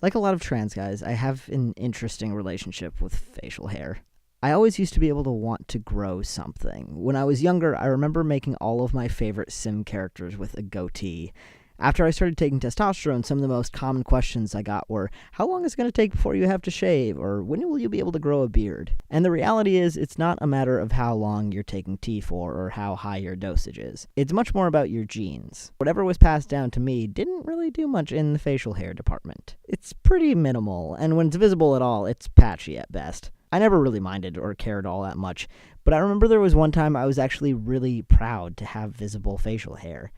Like a lot of trans guys, I have an interesting relationship with facial hair. I always used to be able to want to grow something. When I was younger, I remember making all of my favorite sim characters with a goatee. After I started taking testosterone, some of the most common questions I got were, how long is it going to take before you have to shave? Or when will you be able to grow a beard? And the reality is, it's not a matter of how long you're taking T for or how high your dosage is. It's much more about your genes. Whatever was passed down to me didn't really do much in the facial hair department. It's pretty minimal, and when it's visible at all, it's patchy at best. I never really minded or cared all that much, but I remember there was one time I was actually really proud to have visible facial hair.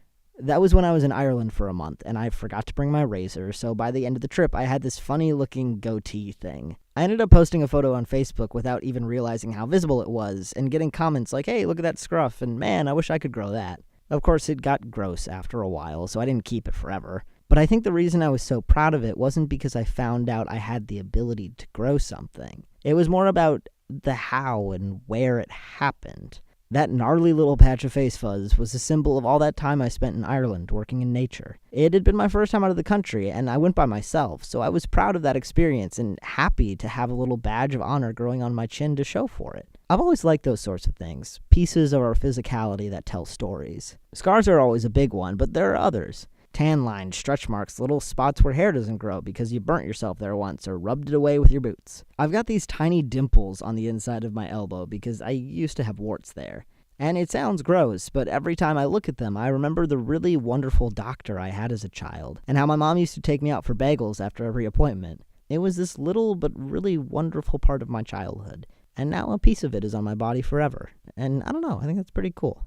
That was when I was in Ireland for a month, and I forgot to bring my razor, so by the end of the trip, I had this funny-looking goatee thing. I ended up posting a photo on Facebook without even realizing how visible it was, and getting comments like, hey, look at that scruff, and man, I wish I could grow that. Of course, it got gross after a while, so I didn't keep it forever. But I think the reason I was so proud of it wasn't because I found out I had the ability to grow something. It was more about the how and where it happened. That gnarly little patch of face fuzz was a symbol of all that time I spent in Ireland working in nature. It had been my first time out of the country, and I went by myself, so I was proud of that experience and happy to have a little badge of honor growing on my chin to show for it. I've always liked those sorts of things, pieces of our physicality that tell stories. Scars are always a big one, but there are others. Tan lines, stretch marks, little spots where hair doesn't grow because you burnt yourself there once or rubbed it away with your boots. I've got these tiny dimples on the inside of my elbow because I used to have warts there. And it sounds gross, but every time I look at them, I remember the really wonderful doctor I had as a child, and how my mom used to take me out for bagels after every appointment. It was this little but really wonderful part of my childhood, and now a piece of it is on my body forever. And I don't know, I think that's pretty cool.